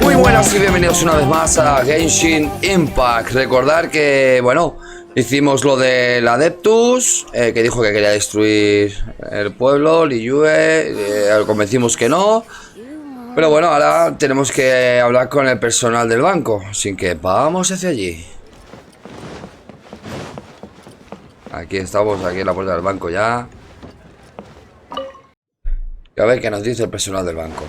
Muy buenas y bienvenidos una vez más a Genshin Impact. Recordar que, bueno, hicimos lo del Adeptus, que dijo que quería destruir el pueblo, Liyue, convencimos que no. Pero bueno, ahora tenemos que hablar con el personal del banco, así que vamos hacia allí. Aquí estamos, aquí en la puerta del banco ya. Y a ver qué nos dice el personal del banco.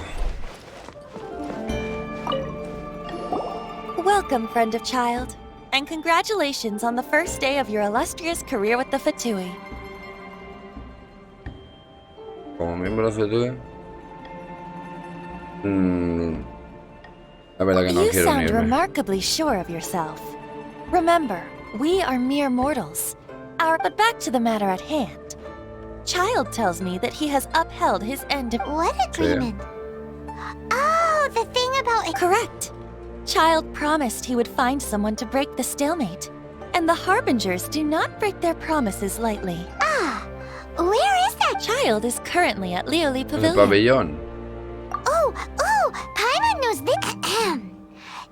Welcome, friend of child, and congratulations on the first day of your illustrious career with the Fatui. Como miembro de Fatui. La verdad que no You quiero sound unirme. remarkably sure of yourself. Remember, we are mere mortals. But back to the matter at hand. Child tells me that he has upheld his end of— What agreement? Oh, the thing about— Correct. Child promised he would find someone to break the stalemate. And the Harbingers do not break their promises lightly. Ah, where is that? Child is currently at Lioli El Pavilion. pabellón. Oh, Paimon knows this.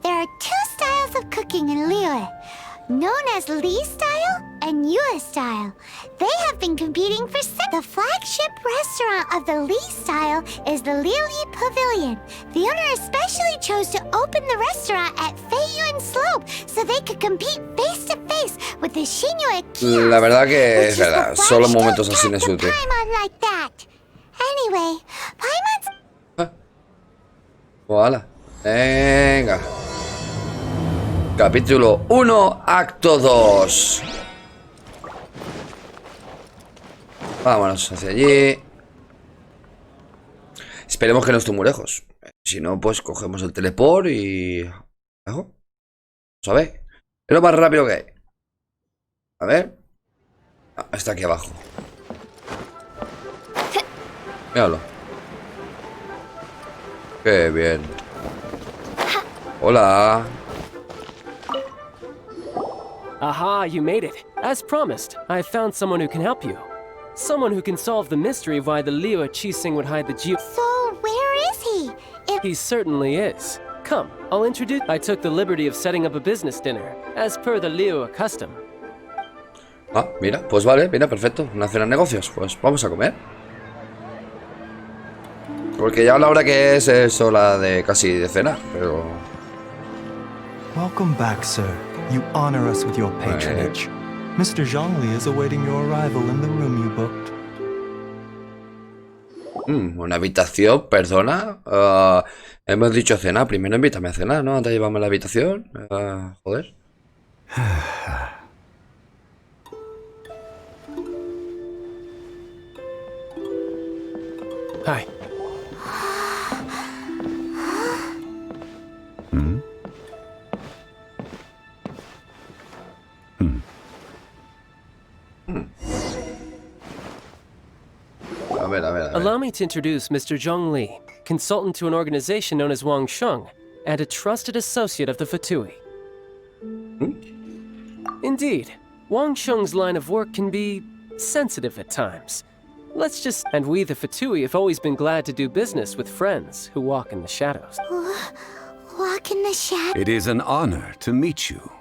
There are two styles of cooking in Liyue, known as Li style and Yue style. They have been competing for the flagship restaurant of the Li style is the Lioli Pavilion. The owner especially chose to open the restaurant at Feiyuan Slope so they could compete face to face with the Xinyue kiosk. La verdad que which es is the verdad, solo flagship momentos así cat me to suelto. Paimon like that. Anyway, Paimon's— Voilà. Venga. Capítulo 1, acto 2. Vámonos hacia allí. Esperemos que no esté muy lejos. Si no, pues cogemos el teleport y... ¿Vamos a ver? Es lo más rápido que hay. A ver. Ah, está aquí abajo. Míralo. Qué bien. Hola. Aha, you made it. As promised, I have found someone who can help you. Someone who can solve the mystery of why the Liyue Qixing would hide the So where is he? He certainly is. Come, I'll introduce— I took the liberty of setting up a business dinner, as per the Liyue custom. Ah, mira, pues vale, mira, perfecto. Una cena de negocios, pues vamos a comer. Porque ya la hora que es hora de casi de cenar, pero... Welcome back, sir. You honor us with your patronage. Mr. Zhongli is awaiting your arrival in the room you booked. Una habitación, perdona. Hemos dicho cenar, primero invítame a cenar, ¿no? Antes de llevarme a la habitación. Joder. Hi. A ver. Allow me to introduce Mr. Zhong Li, consultant to an organization known as Wang Sheng, and a trusted associate of the Fatui. Indeed, Wang Sheng's line of work can be sensitive at times. And we, the Fatui, have always been glad to do business with friends who walk in the shadows. Walk in the shadow? It is an honor to meet you.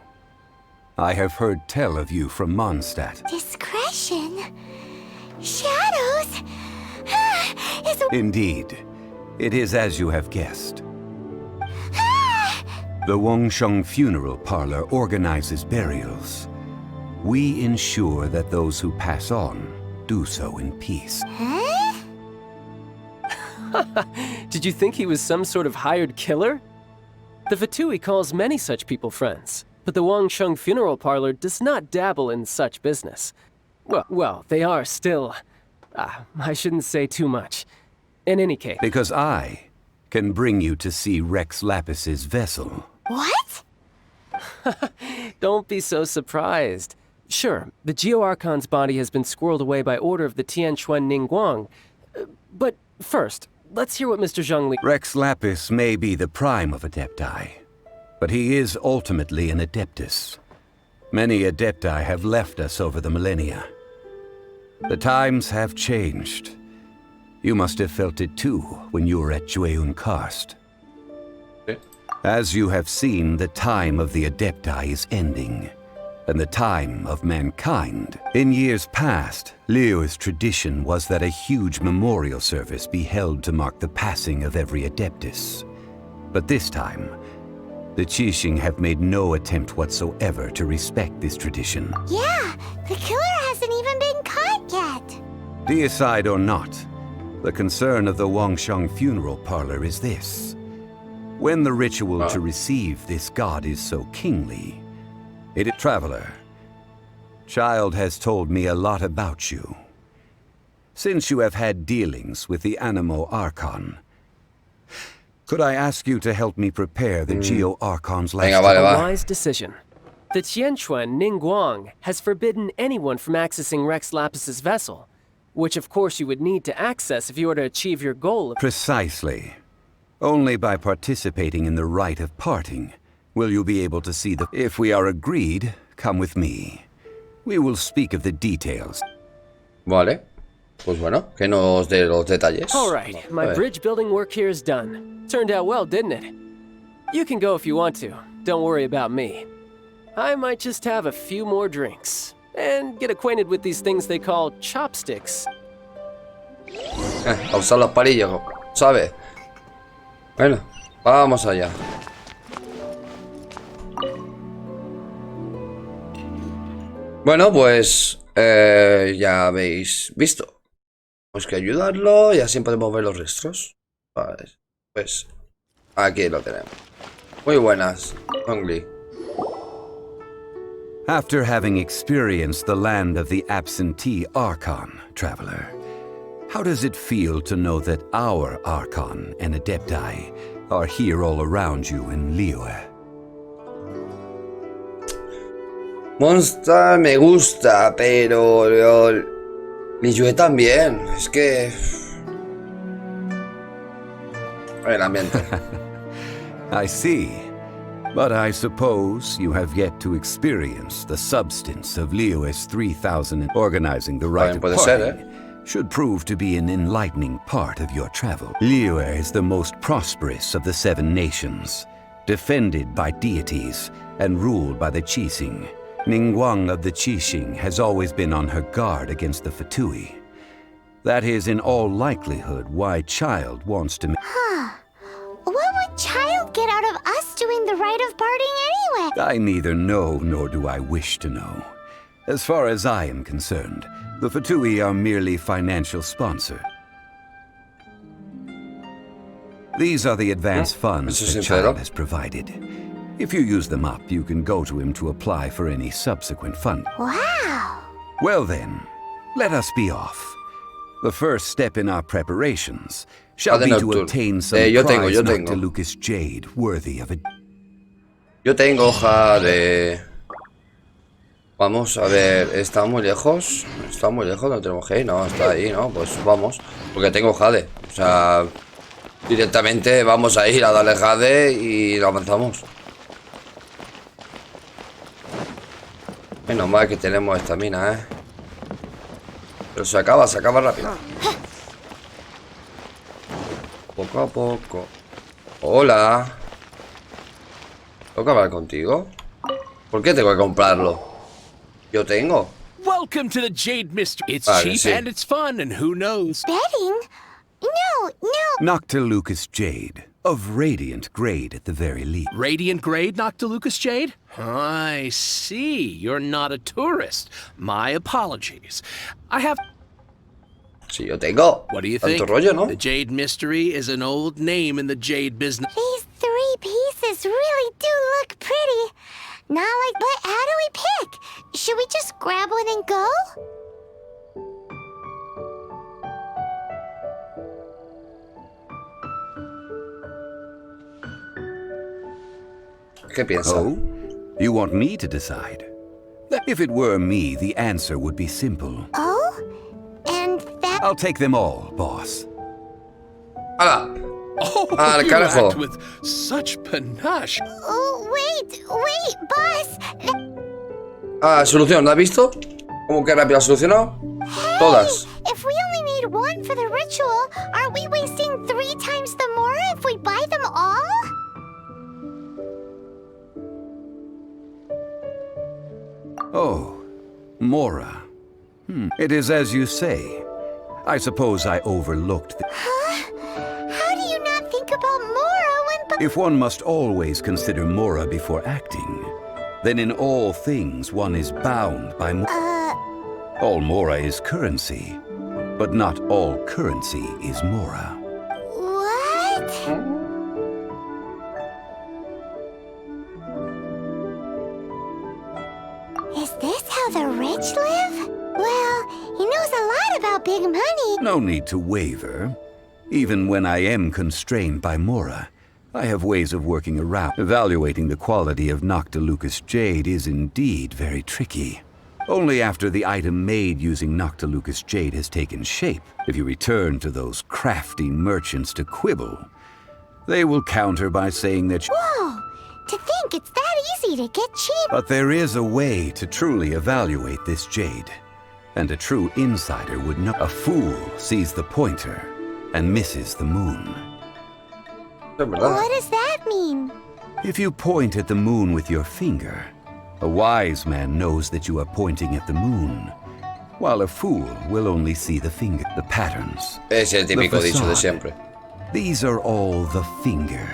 I have heard tell of you from Mondstadt. Discretion? Shadows? Indeed, it is as you have guessed. The Wangsheng Funeral Parlor organizes burials. We ensure that those who pass on do so in peace. Huh? Did you think he was some sort of hired killer? The Fatui calls many such people friends, but the Wangsheng Funeral Parlor does not dabble in such business. Well, they are still... I shouldn't say too much. In any case... Because I can bring you to see Rex Lapis's vessel. What? Don't be so surprised. Sure, the Geo-Archon's body has been squirreled away by order of the Tianquan Ningguang. But first, let's hear what Mr. Zhong Li... Rex Lapis may be the prime of Adepti, but he is ultimately an Adeptus. Many Adepti have left us over the millennia. The times have changed. You must have felt it too when you were at Jueun Karst. As you have seen, the time of the Adepti is ending, and the time of mankind. In years past, Liyue's tradition was that a huge memorial service be held to mark the passing of every Adeptus. But this time, the Qixing have made no attempt whatsoever to respect this tradition. Yeah, the killer hasn't even been caught yet. Deicide or not, the concern of the Wangsheng funeral parlor is this. When the ritual to receive this god is so kingly, Traveler, Child has told me a lot about you. Since you have had dealings with the Animo Archon, could I ask you to help me prepare the Geo Archon's last... Venga, vale, A va. wise decision. The Tianquan Ningguang has forbidden anyone from accessing Rex Lapis's vessel, which of course you would need to access if you were to achieve your goal of... Precisely. Only by participating in the rite of parting will you be able to see the... If we are agreed, come with me. We will speak of the details. Vale. Pues bueno, que nos dé los detalles. All right, my bridge building work here is done. Turned out well, didn't it? You can go if you want to. Don't worry about me. I might just have a few more drinks and get acquainted with these things they call chopsticks. A usar los palillos, ¿sabes? Bueno, vamos allá. Bueno, pues ya habéis visto. Tenemos que ayudarlo y así podemos ver los restos. Vale, pues aquí lo tenemos. Muy buenas, Hongli. After having experienced the land of the absentee Archon, Traveler, how does it feel to know that our Archon and Adepti are here all around you in Liyue? Monster me gusta, pero Liyue también. Es que... el ambiente. I see. But I suppose you have yet to experience the substance of Liyue's 3,000 organizing the rite of Puede ser, parting. Should prove to be an enlightening part of your travel. Liyue is the most prosperous of the 7 nations, defended by deities and ruled by the Qixing. Ningguang of the Qixing has always been on her guard against the Fatui. That is in all likelihood why Child wants to... What would Child get out of us doing the rite of parting anyway? I neither know nor do I wish to know. As far as I am concerned, the Fatui are merely financial sponsor. These are the advance funds that Child has provided. If you use them up, you can go to him to apply for any subsequent fund. Wow! Well then, let us be off. The first step in our preparations shall be to obtain some prize Noctilucous jade worthy of it. Yo tengo hoja de... Vamos a ver, ¿está muy lejos? ¿Está muy lejos? ¿No tenemos que ir? No, está ahí, ¿no? Pues vamos, porque tengo jade. O sea, directamente vamos a ir a darle jade y lo avanzamos. Menos mal que tenemos esta mina, Pero se acaba rápido. Poco a poco. Hola. ¿Tengo que hablar contigo? ¿Por qué tengo que comprarlo? Yo tengo. Welcome to the Jade Mystery. It's Vale, cheap sí. and it's fun, and who knows? Betting? No. Noctilucous jade, of radiant grade at the very least. Radiant grade, Noctilucous Jade? I see. You're not a tourist. My apologies. I have... Sí, yo tengo. What do you Tanto think? rollo, ¿no? The Jade Mystery is an old name in the Jade business. These 3 pieces really do look pretty. Not like, but how do we pick? Should we just grab one and go? ¿Qué piensa? Oh? You want me to decide? If it were me, the answer would be simple. Oh? And that... I'll take them all, boss. ¡Hala! Oh, Al you carajo. act with such panache. Oh, wait, boss! Ah, solución, ¿la has visto? ¿Cómo que rápido ha solucionado? Todas. If we only need one for the ritual, are we wasting 3 times the mora if we buy them all? Oh, Mora. It is as you say. I suppose I overlooked the... Huh? How do you not think about mora when... If one must always consider Mora before acting, then in all things one is bound by... All Mora is currency, but not all currency is Mora. What? Is this how the rich live? Well, he knows a lot about big money. No need to waver. Even when I am constrained by Mora, I have ways of working around. Evaluating the quality of Noctilucous jade is indeed very tricky. Only after the item made using Noctilucous jade has taken shape, if you return to those crafty merchants to quibble, they will counter by saying that... Whoa! To think it's that easy to get cheap. But there is a way to truly evaluate this jade. And a true insider would know. A fool sees the pointer and misses the moon. What does that mean? If you point at the moon with your finger, a wise man knows that you are pointing at the moon, while a fool will only see the finger, the patterns. Es el típico the dicho de facade. siempre. These are all the finger.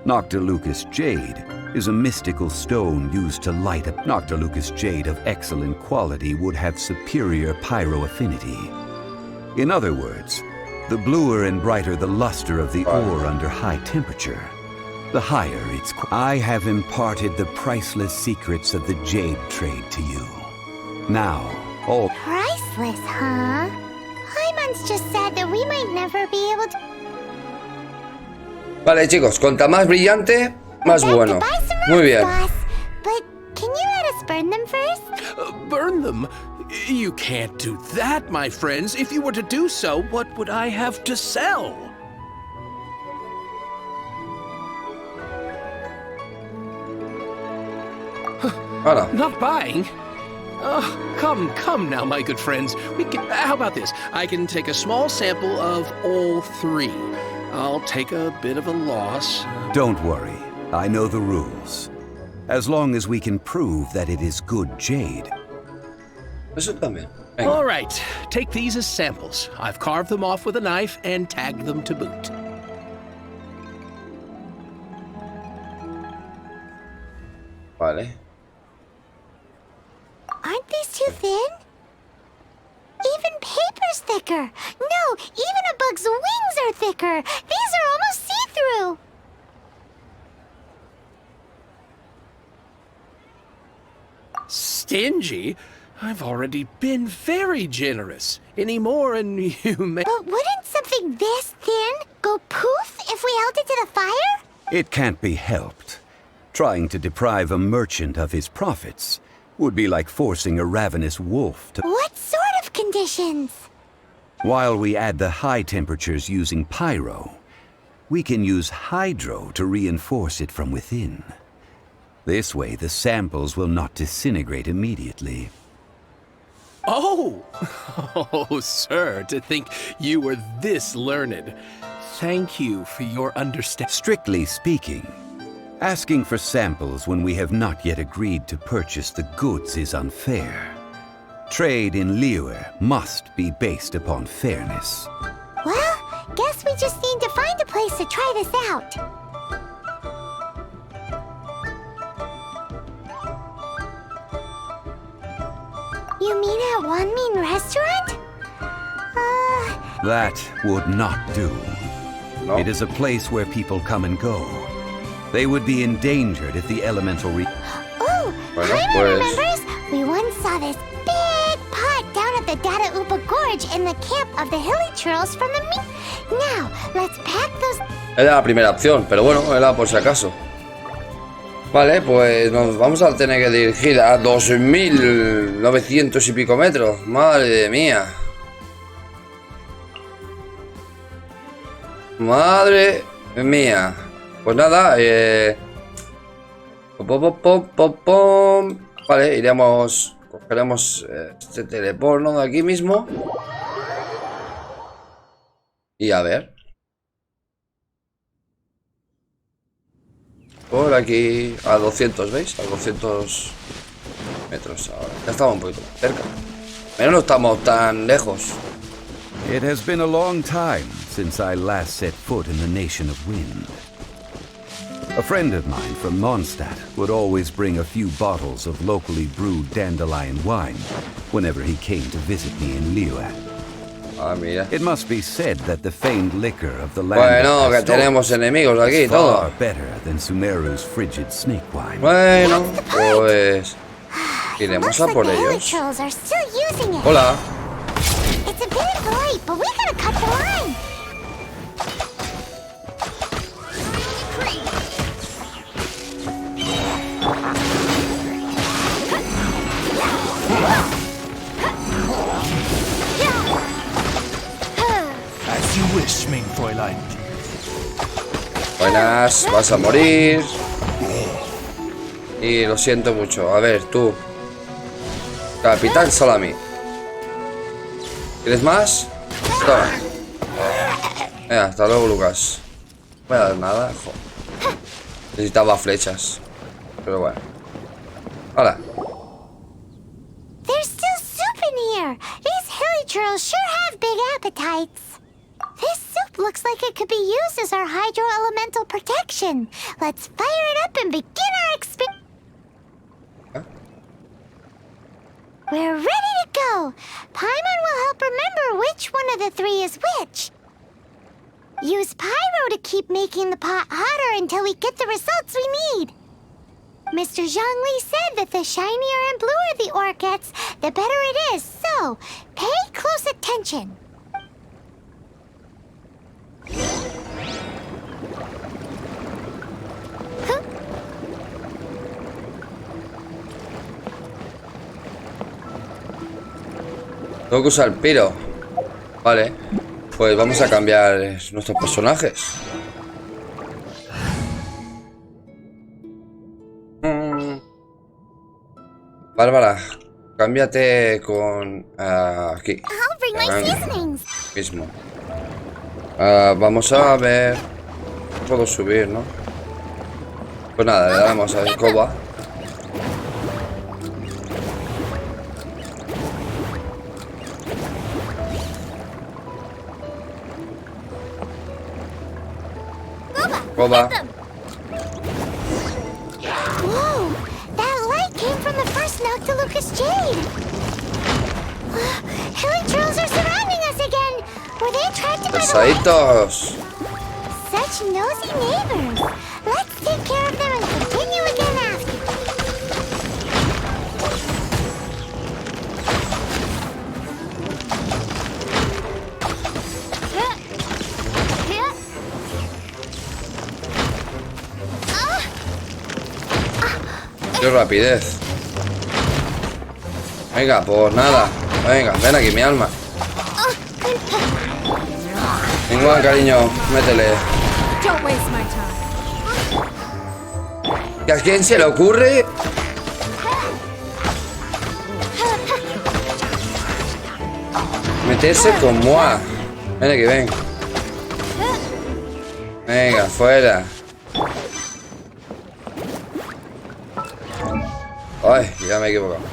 Noctilucous jade is a mystical stone used to light up. Noctilucous jade of excellent quality would have superior pyro affinity. In other words, the bluer and brighter the luster of the ore under high temperature, the higher its... I have imparted the priceless secrets of the jade trade to you. Now, all... Priceless, huh? Hyman's just said that we might never be able to... Vale, chicos, cuanta más brillante, más bueno. Muy bien. Boss, but can you let us burn them first? Burn them? You can't do that, my friends. If you were to do so, what would I have to sell? Ahora. Not buying? Come now, my good friends. We can. How about this? I can take a small sample of all 3. I'll take a bit of a loss. Don't worry. I know the rules. As long as we can prove that it is good jade. Eso también. Venga. All right, take these as samples. I've carved them off with a knife and tagged them to boot. Vale. Aren't these too thin? Even paper's thicker. No, even a bug's wings are thicker. These are almost see-through. Stingy? I've already been very generous. Any more and you may... But wouldn't something this thin go poof if we held it to the fire? It can't be helped. Trying to deprive a merchant of his profits would be like forcing a ravenous wolf to... What sort of conditions? While we add the high temperatures using pyro, we can use hydro to reinforce it from within. This way, the samples will not disintegrate immediately. Oh! Oh, sir, to think you were this learned. Thank you for your understanding. Strictly speaking, asking for samples when we have not yet agreed to purchase the goods is unfair. Trade in Liyue must be based upon fairness. Well, guess we just need to find a place to try this out. You mean at One Mean Restaurant? That would not do. No. It is a place where people come and go. They would be endangered if the elemental Oh, Bueno, Hyman pues- remembers? We once saw this big pot down at the Dada Upa Gorge in the camp of the hilly churls from the Now, let's pack those... Era la primera opción, pero bueno, era por si acaso. Vale, pues nos vamos a tener que dirigir a 2.900 y pico metros. Madre mía. Madre mía. Pues nada, Vale, iremos... Cogeremos este teleporno de aquí mismo. Y a ver. Por aquí a 200, ¿veis? A 200 metros ahora. Ya estamos un poquito más cerca. Pero no estamos tan lejos. It has been a long time since I last set foot in the nation of wind. A friend of mine from Mondstadt would always bring a few bottles of locally brewed dandelion wine whenever he came to visit me in Liyue. Ah, mira. It must be said that the famed liquor of the land Bueno, que of tenemos enemigos aquí y is todo. far better than Sumeru's frigid snake wine. Bueno, pues iremos a por the hilly ellos. trolls are still using it. Hola. It's a bit late, but we gotta cut the line. As you wish, mein Fräulein. Buenas, vas a morir. Y lo siento mucho. A ver, tú. Capitán Salami. ¿Quieres más? Toma. Venga, hasta luego, Lucas. No voy a dar nada, jo. Necesitaba flechas. Pero bueno. Hola. There's still soup in here. These hilly trolls sure have big appetites. This soup looks like it could be used as our hydro-elemental protection. Let's fire it up and begin our experiment. Huh? We're ready to go. Paimon will help remember which one of the three is which. Use pyro to keep making the pot hotter until we get the results we need. Mr. Zhongli said that the shinier and bluer the ore gets, the better it is, so pay close attention. Huh? Tengo que usar el piro. Vale. Pues vamos a cambiar nuestros personajes. Bárbara, cámbiate con aquí. I'll bring my seasonings. Mismo. Vamos a ver. Puedo subir, ¿no? Pues nada, le damos a Coba. Coba. Whoa! That light came from the first Noctilucous Jade. Hilly trolls are surrounding us again. Were they attracted by the light? Pesaditos. Such nosy neighbors. Let's take care of them and continue again after. Qué rapidez. Venga, pues nada. Venga, ven aquí, mi alma. Venga, cariño, métele. Don't waste my time. ¿Que a quién se le ocurre? Meterse con Moa. Ven aquí, ven. Venga, fuera. Ay, ya me he equivocado.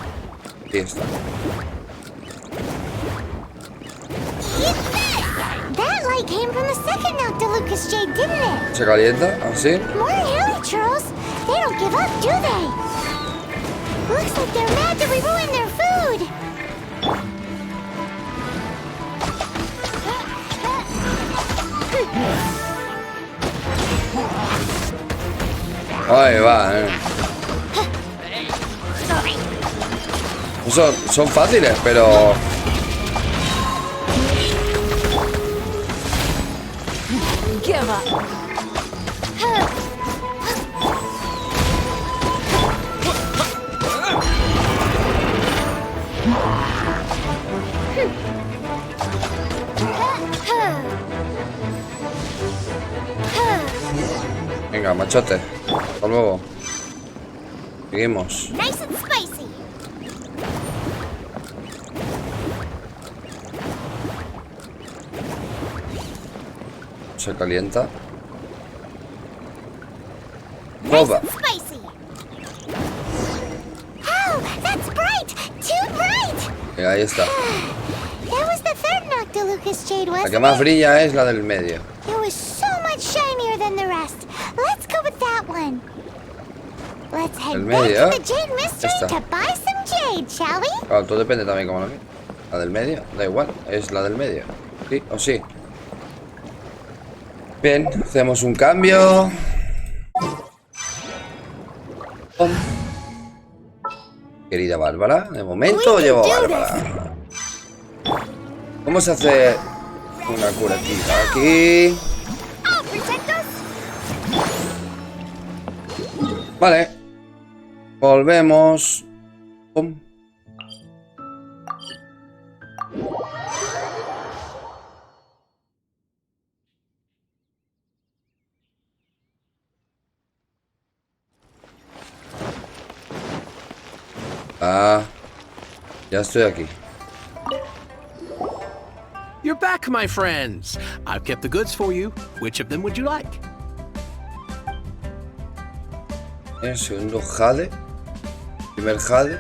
Aquí está. That light came from the second Noctilucous Jade, didn't it? ¿Se calienta? ¿Así? More hilly trolls. They don't give up, do they? Looks like they're mad that we ruined their food. Ahí va, Son fáciles, pero... Give up. Venga, machote. Hasta luego. Seguimos. Nice and spicy. se calienta. Nice Opa. and spicy. Oh, that's bright! Too bright! Mira, ahí está. That was the third Noctilucous jade, La wasn't que más it? brilla es la del medio. It was so much shinier than the rest. Let's go with that one. Let's head El back medio, to the Jade Mystery esta. to buy some jade, shall we? Claro, todo depende también cómo lo mires. La del medio, da igual, es la del medio. ¿Sí o sí? Bien, hacemos un cambio. Pum. Querida Bárbara, de momento llevo a Bárbara. ¿Cómo se hace una curatita? Aquí. I'll protect us. Vale. Volvemos. Pum. Ah, ya estoy aquí. You're back, my friends. I've kept the goods for you. Which of them would you like? El segundo jade. Primer jade.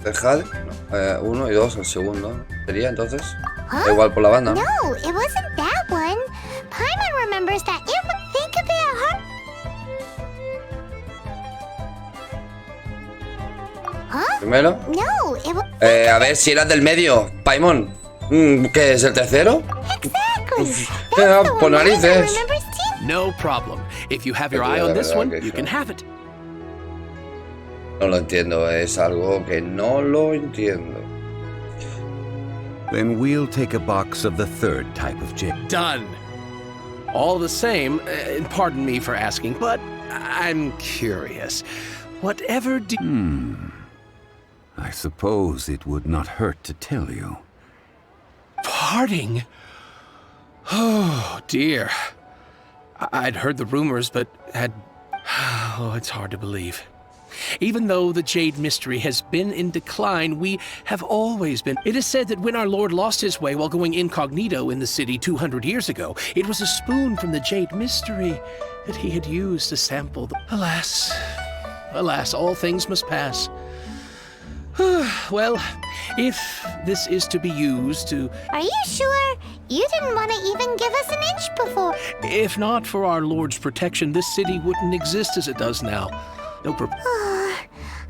¿El jade? No. 1 y 2 el segundo. Sería entonces. Da igual por la banda. No, it wasn't that one. Paimon remembers that it would think of it hard. Huh? Primero. No, it was A ver si era del medio. Paimon. ¿Qué es el tercero? exactly. Yeah, That's the por one Paimon narices. remembers too. No problem. If you have your Pero eye la on this verdad one, que you can have it. No lo entiendo. Es algo que no lo entiendo. Then we'll take a box of the third type of jade. Done. All the same, and pardon me for asking, but I'm curious. Whatever do I suppose it would not hurt to tell you. Parting? Oh, dear. I'd heard the rumors, but had... Oh, it's hard to believe. Even though the Jade Mystery has been in decline, we have always been... It is said that when our Lord lost his way while going incognito in the city 200 years ago, it was a spoon from the Jade Mystery that he had used to sample the... Alas. Alas, all things must pass. Well, if this is to be used to... Are you sure? You didn't want to even give us an inch before. If not for our Lord's protection, this city wouldn't exist as it does now. No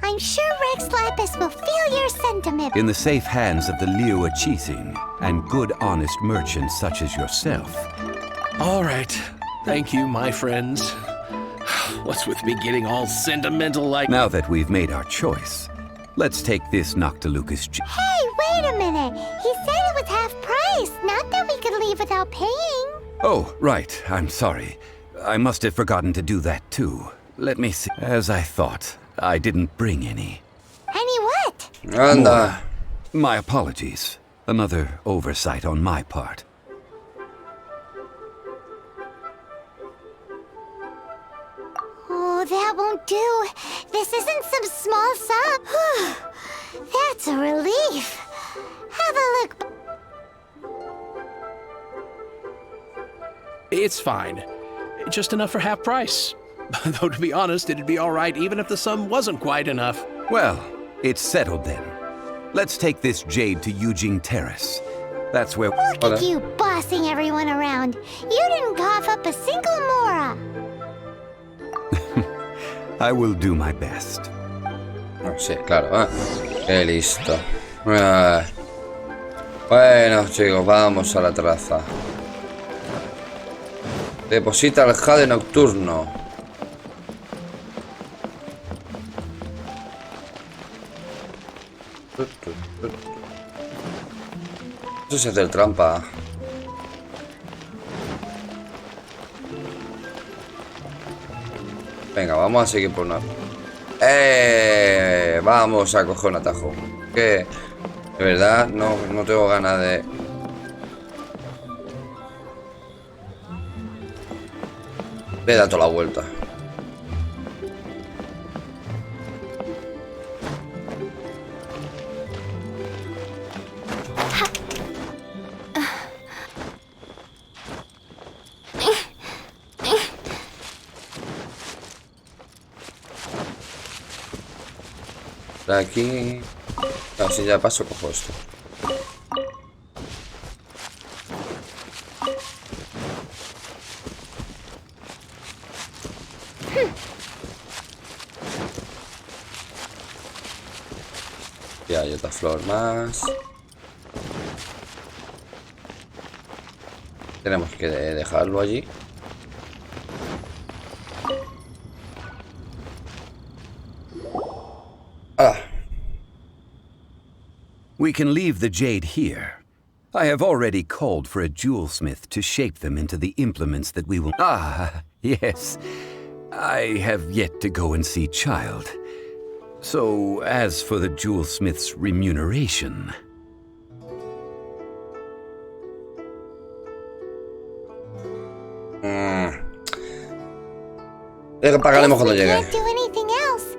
I'm sure Rex Lapis will feel your sentiment. In the safe hands of the Liu Achithing and good honest merchants such as yourself. All right. Thank you, my friends. What's with me getting all sentimental like... Now that we've made our choice, let's take this Noctilucous jade. Hey, wait a minute. He said it was half price, not that we could leave without paying. Oh, right. I'm sorry. I must have forgotten to do that too. Let me see. As I thought, I didn't bring any. Any what? Anda. My apologies. Another oversight on my part. Oh, that won't do. This isn't some small sum. That's a relief. Have a look. It's fine. Just enough for half price. Though, to be honest, it'd be all right even if the sum wasn't quite enough. Well, it's settled then. Let's take this jade to Yujing Terrace. That's where... Look at you bossing everyone around. You didn't cough up a single mora. I will do my best. No, sí, claro. Qué listo. Bueno, chicos, vamos a la traza. Deposita el jade nocturno. Eso es hacer trampa. Venga, vamos a seguir por una... Vamos a coger un atajo. Que de verdad no tengo ganas de... Le he dado toda la vuelta. Por aquí. No, si ya paso, cojo esto. Y hay otra flor más. Tenemos que dejarlo allí. Ah. We can leave the jade here. I have already called for a jewelsmith to shape them into the implements that we will... Ah, yes. I have yet to go and see Child. So, as for the jewelsmith's remuneration... Pagaremos cuando llegue. Can't do anything else.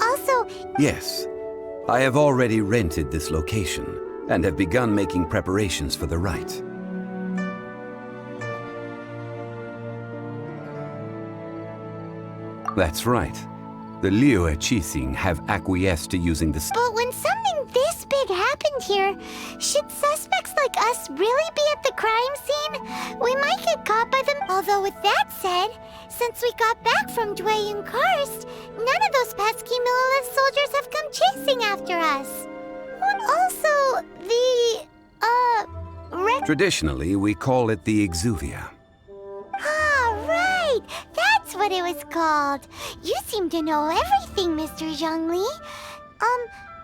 Also, Yes. I have already rented this location and have begun making preparations for the rite. That's right. The Liu Qixing have acquiesced to using the... but when something this big happened here, should suspects like us really be at the crime scene? We might get caught by them. Although with that said, since we got back from Dwayne Karst, none of those pesky Millilith soldiers have come chasing after us. Also, Traditionally, we call it the Exuvia. Ah, right! That's what it was called. You seem to know everything, Mr. Zhongli.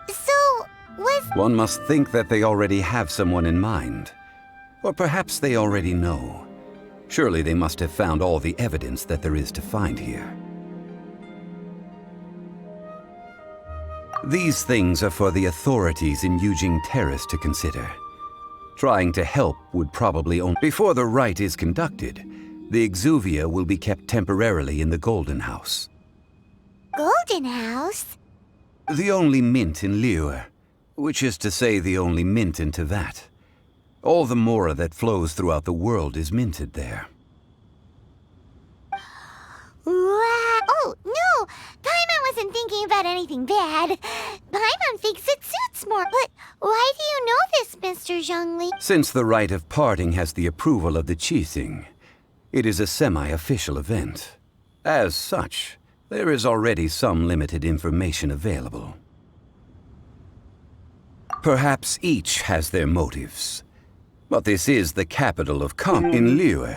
So, was... One must think that they already have someone in mind. Or perhaps they already know. Surely they must have found all the evidence that there is to find here. These things are for the authorities in Yujing Terrace to consider. Trying to help would probably only... Before the rite is conducted, the Exuvia will be kept temporarily in the Golden House. Golden House? The only mint in Liu, which is to say the only mint in Teyvat. All the mora that flows throughout the world is minted there. Wow. Oh, no! Paimon wasn't thinking about anything bad. Paimon thinks it suits more. But why do you know this, Mr. Zhongli? Since the rite of parting has the approval of the Qixing, it is a semi-official event. As such, there is already some limited information available. Perhaps each has their motives. But this is the capital of in Liu,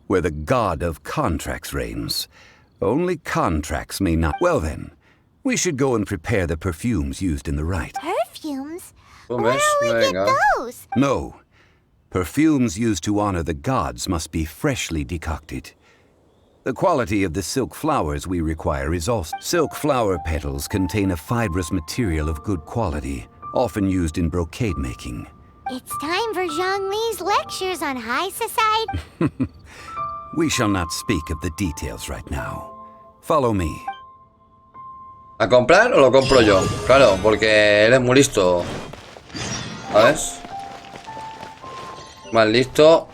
where the god of contracts reigns. Only contracts may not... Well then, we should go and prepare the perfumes used in the rite. Perfumes? Oh, Where will we get venga. those? No. Perfumes used to honor the gods must be freshly decocted. The quality of the silk flowers we require is also... Silk flower petals contain a fibrous material of good quality, often used in brocade making. It's time for Zhongli's lectures on high society. We shall not speak of the details right now. Follow me. ¿A comprar o lo compro yo? Claro, porque eres muy listo. ¿Sabes? Más listo.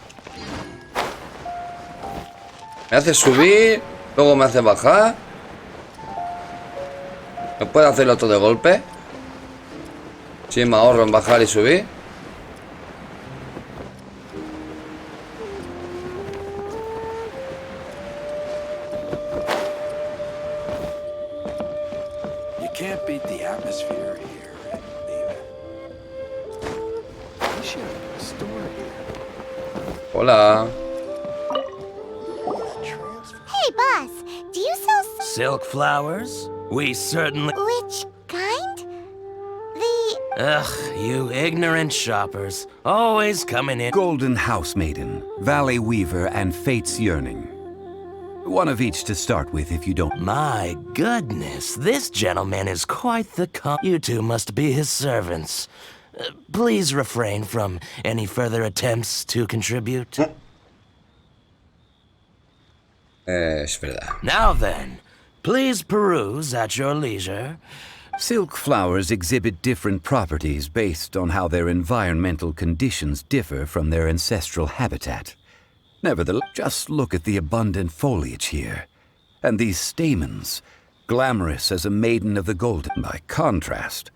Me hace subir, luego me hace bajar. ¿Me puede hacerlo todo de golpe? Sí, me ahorro en bajar y subir. You can't beat the atmosphere here and leave it. We should have a store here. Hola. Hey, boss, do you sell Silk flowers? We certainly... which kind? The... Ugh, you ignorant shoppers. Always coming in... Golden House Maiden, Valley Weaver, and Fate's Yearning. One of each to start with if you don't... My goodness, this gentleman is quite the You two must be his servants. Please refrain from any further attempts to contribute. Es verdad. Now then, please peruse at your leisure. Silk flowers exhibit different properties based on how their environmental conditions differ from their ancestral habitat. Nevertheless, just look at the abundant foliage here. And these stamens, glamorous as a maiden of the golden. By contrast,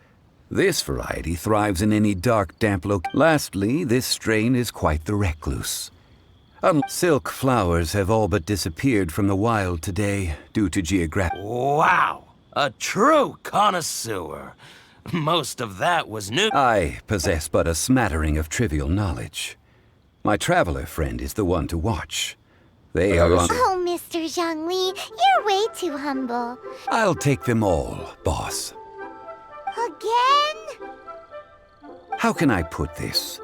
This variety thrives in any dark, damp location. Lastly, this strain is quite the recluse. Silk flowers have all but disappeared from the wild today due to geographic... Wow! A true connoisseur. Most of that was new. I possess but a smattering of trivial knowledge. My traveler friend is the one to watch. They are on... Oh, Mr. Zhongli, you're way too humble. I'll take them all, boss. Again? How can I put this?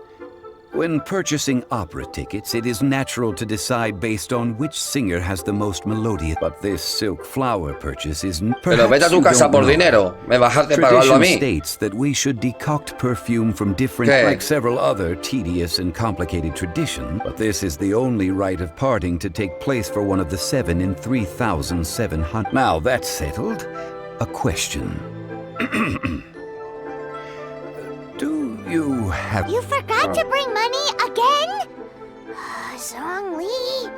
When purchasing opera tickets, it is natural to decide based on which singer has the most melodious. But this silk flower purchase is... Pero vete a tu casa por dinero. Me bajaste pagarlo a mí. Tradition states that we should decoct perfume from different... Like several other tedious and complicated traditions. But this is the only rite of parting to take place for one of the 7 in 3,700... Now that's settled. A question. Do you have... You forgot to bring money again? Zhongli.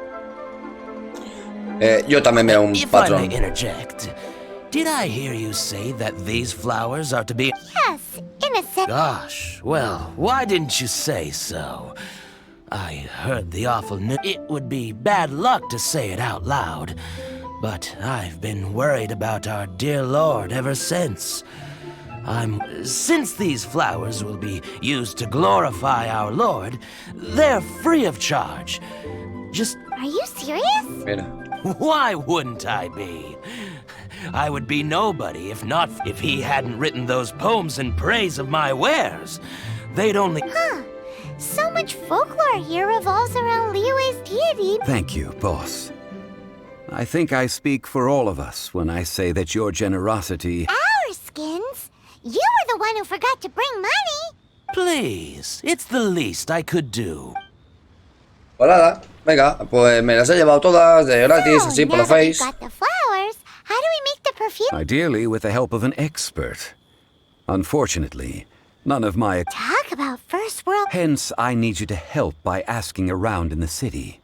Yo también veo un If I patrón. may interject, did I hear you say that these flowers are to be... Yes, in a sense. Gosh, well, why didn't you say so? I heard the awful news. It would be bad luck to say it out loud, but I've been worried about our dear Lord ever since. Since these flowers will be used to glorify our Lord, they're free of charge. Just... Are you serious? Mira. Why wouldn't I be? I would be nobody if he hadn't written those poems in praise of my wares. They'd only... Huh. So much folklore here revolves around Liyue's deity. Thank you, boss. I think I speak for all of us when I say that your generosity... Our skins? You were the one who forgot to bring money. Please, it's the least I could do. Pues nada, venga, pues me las he llevado todas de gratis, así por now la that we've face. got the flowers, how do we make the perfume? Ideally with the help of an expert. Unfortunately, none of my... Talk about first world. Hence, I need you to help by asking around in the city.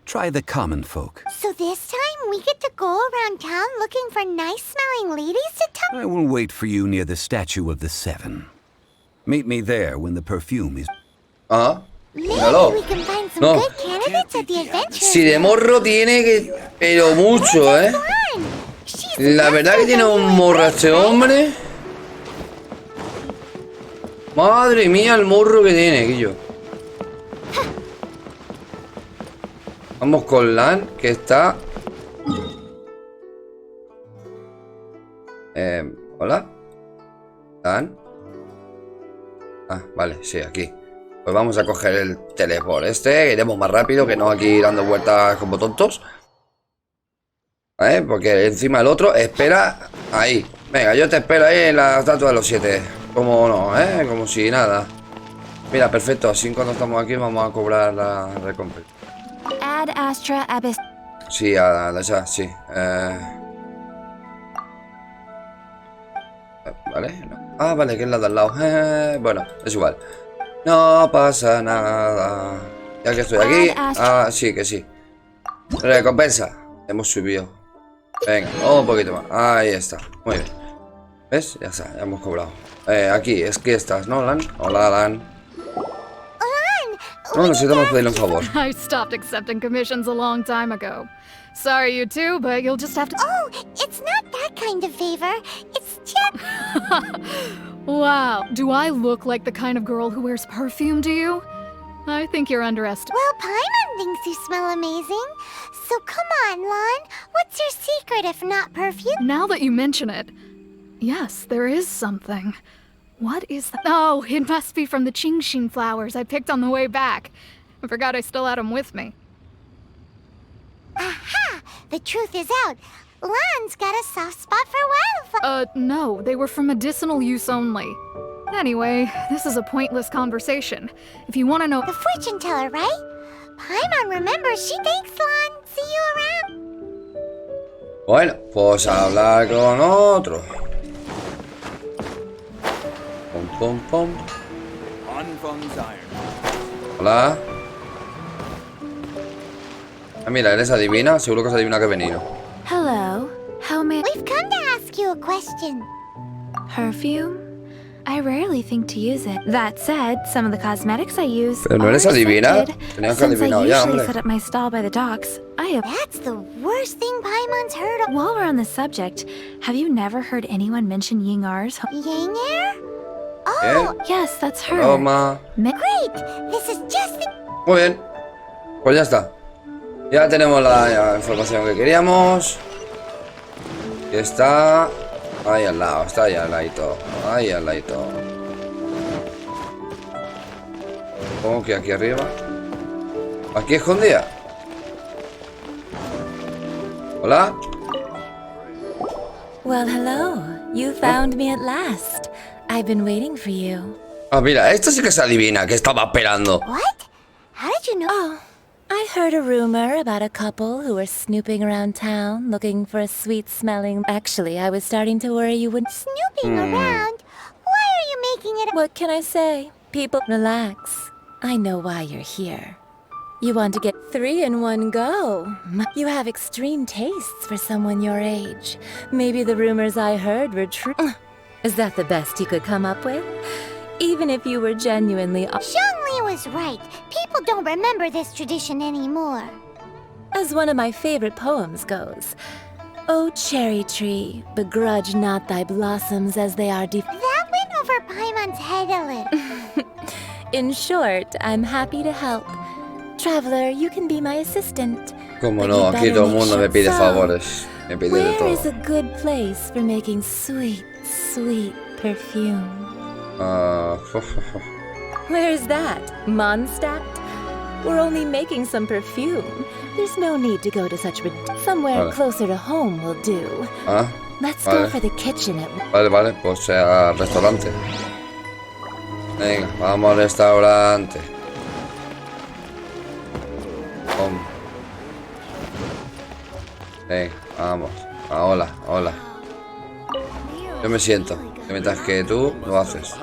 Try the common folk. So this time we get to go around town looking for nice-smelling ladies to tell. I will wait for you near the statue of the 7. Meet me there when the perfume is... Ajá. Maybe Míralo. we can find some No. good candidates at the adventure. Si de morro tiene que... Pero mucho, ¿eh? La verdad que tiene un morro este hombre. Madre mía el morro que tiene, Guillo. Vamos con Lan, que está... ¿Hola? ¿Lan? Ah, vale, sí, aquí. Pues vamos a coger el teleport que iremos más rápido que no aquí dando vueltas como tontos. Porque encima el otro espera ahí. Venga, yo te espero ahí en la estatua de los 7. Como no, como si nada. Mira, perfecto, así cuando estamos aquí vamos a cobrar la recompensa. Ad Astra Abyss. Sí, ya, sí. Vale, no. Ah, vale, que es la de al lado. Bueno, es igual. No pasa nada. Ya que estoy aquí. Ah, sí, que sí. Recompensa. Hemos subido. Venga, un poquito más. Ahí está. Muy bien. ¿Ves? Ya está, ya hemos cobrado. Aquí, es que estás, ¿no, Lan? Hola, Lan. No, necesitamos pedirle un favor. I stopped accepting commissions a long time ago. Sorry, you two, but you'll just have to... Oh, it's not that kind of favor. It's just... Wow, do I look like the kind of girl who wears perfume to you? I think you're underestimating. Well, Paimon thinks you smell amazing. So come on, Lon. What's your secret if not perfume? Now that you mention it, yes, there is something. What is that? Oh, it must be from the Qingxin flowers I picked on the way back. I forgot I still had them with me. Aha! The truth is out. Lon's got a soft spot for wildflowers. No, they were for medicinal use only. Anyway, this is a pointless conversation. If you want to know... The fortune teller, right? Paimon remembers she thanks Lon. See you around. Bueno, pues a hablar con otro. Pom, pom, pom. Hola. Ah, mira, eres adivina. Seguro que es adivina que he venido. Hello. How may... We've come to ask you a question. Perfume? I rarely think to use it. That said, some of the cosmetics I use Pero no eres adivina. Tenías que Since I adivinar ya, usually hombre. set up my stall by the docks, I have. That's the worst thing Paimon's heard of. While we're on the subject, have you never heard anyone mention Yingar's? Yang Air? Oh, Yes, that's her. Toma. great! This is just the... Muy bien. Pues ya está. Ya tenemos la información que queríamos. Y está ahí al lado, está ahí al ladito. Ahí al ladito. ¿Cómo que aquí arriba? ¿Aquí escondida? ¿Hola? Well, hello. You found me at last. I've been waiting for you. Ah, mira, esto sí que se adivina, que estaba esperando. What? How did you know? Oh, I heard a rumor about a couple who were snooping around town looking for a sweet-smelling... Actually, I was starting to worry you would... Snooping around? Why are you making it... What can I say? People, relax. I know why you're here. You want to get 3 in one go. You have extreme tastes for someone your age. Maybe the rumors I heard were true. Is that the best you could come up with? Even if you were genuinely... Zhongli was right. People don't remember this tradition anymore. As one of my favorite poems goes, "O cherry tree, begrudge not thy blossoms as they are That went over Paimon's head a little. In short, I'm happy to help. Traveler, you can be my assistant. Como But no, you aquí better todo el make mundo me sure pide so. favores. Me pide de Where is todo. a good place for making sweet, sweet perfume? Where is that? Mondstadt? We're only making some perfume. There's no need to go to such somewhere Vale. closer to home will do. Ah, Let's vale. go for the kitchen at vale, pues al restaurante. Venga, vamos al restaurante. Vamos. Venga, vamos. Ah, hola. Yo me siento, mientras que tú lo haces.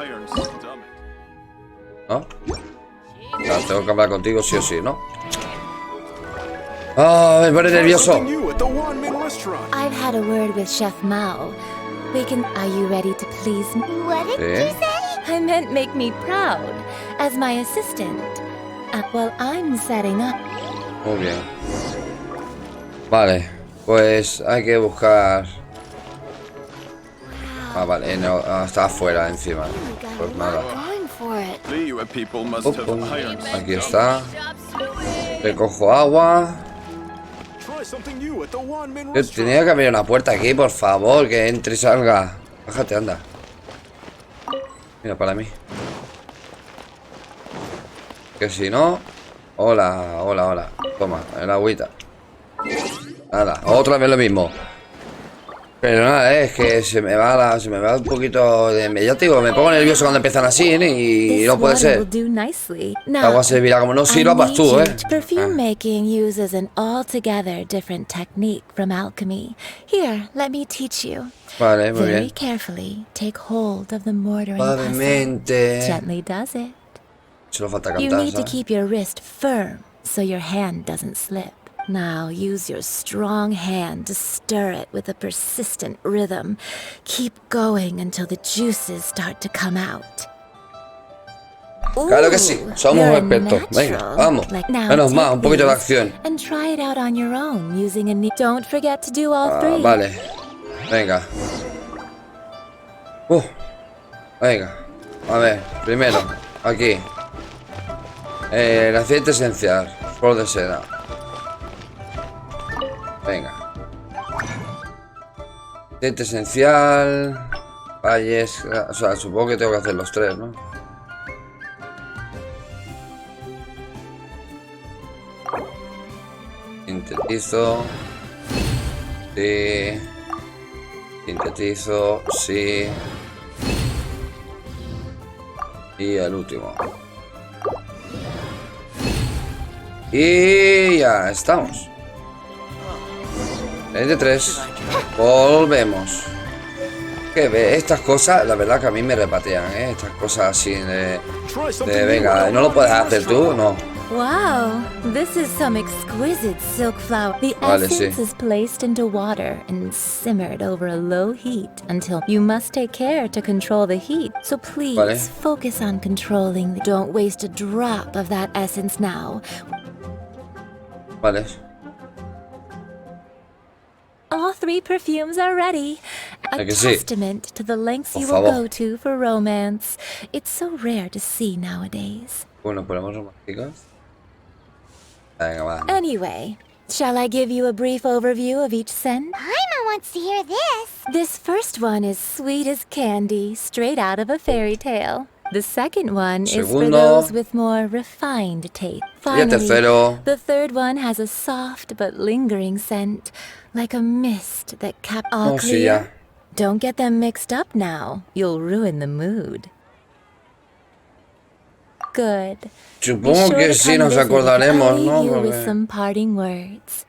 ¿No? O sea, tengo que hablar contigo sí o sí, ¿no? ¡Ah! Me pone nervioso. I've had a word with Chef Mao. Are you ready to please me? What did Sí. you say? I meant make me proud as my assistant. Well, I'm setting up. Muy bien. Vale, pues hay que buscar... Ah, vale, no, está afuera encima. Pues nada. Going for it. Aquí está. Recojo agua. Yo tenía que abrir una puerta aquí, por favor, que entre y salga. Bájate, anda. Mira, para mí. Que si no... Hola. Toma, el agüita. Nada, otra vez lo mismo. Pero nada, es que se me va un poquito de... Ya te digo, me pongo nervioso cuando empiezan así, y no puede ser. El agua servirá como no sirva, vas tú, Perfume making uses an altogether different technique from alchemy. Here, let me teach you. Vale, muy Very bien. carefully, take hold of the mortar and pestle. Suavemente. Gently does it. Solo falta You cantar, need to ¿sabes? keep your wrist firm so your hand doesn't slip. Now use your strong hand to stir it with a persistent rhythm. Keep going until the juices start to come out. Claro que sí, somos you're expertos. Venga, natural. vamos. Now Menos mal, take un poquito de these acción. And try it out on your own using a Don't forget to do all Ah, three. vale. Venga. Venga. A ver, primero, aquí. El aceite esencial, flor de seda. Venga. Aceite esencial. Valles. O sea, supongo que tengo que hacer los tres, ¿no? Sintetizo. Sí. Sintetizo. Sí. Y el último. Y ya estamos. 23. Volvemos. Que ve, estas cosas, la verdad que a mí me repatean, ¿eh? Estas cosas así de venga, ¿no lo puedes hacer tú? No. Wow, this is some exquisite silk flower. The Vale, essence sí. is placed into water and simmered over a low heat until you must take care to control the heat. So please Vale. focus on controlling. Don't waste a drop of that essence now. Vale. All 3 perfumes are ready. A que sí? testament to the lengths Por you will favor. go to for romance. It's so rare to see nowadays. Bueno, ponemos románticos. Venga, va. Anyway, shall I give you a brief overview of each scent? Paimon wants to hear this. This first one is sweet as candy, straight out of a fairy tale. The second one is for Segundo. those with more refined taste. Y el Finally, tercero. the third one has a soft but lingering scent, like a mist that all Oh, sí, clear. ya. Don't get them mixed up now. You'll ruin the mood. Good. Be Supongo sure que to sí come nos visit. acordaremos, I'll leave ¿no? you with Porque- some parting words.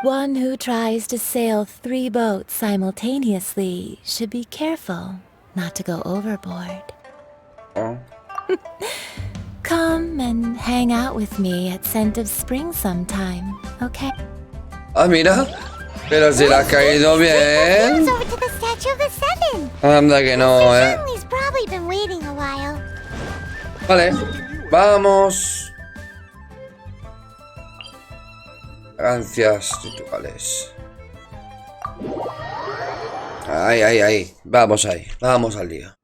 One who tries to sail 3 boats simultaneously should be careful not to go overboard. Oh. Come and hang out with me at Scent of Spring sometime, okay? Ah, mira. Pero si le ha caído bien. Over to the Statue of the Seven. Anda que no, Zhongli's probably been waiting a while. Vale. Vamos. Fragancias rituales. Ahí. Vamos ahí. Vamos al lío.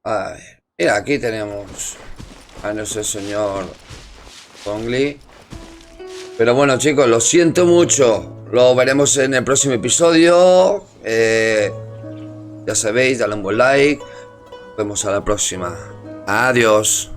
A ver. Mira, aquí tenemos a nuestro señor Zhongli. Pero bueno, chicos, lo siento mucho. Lo veremos en el próximo episodio. Ya sabéis, dale un buen like. Nos vemos a la próxima. Adiós.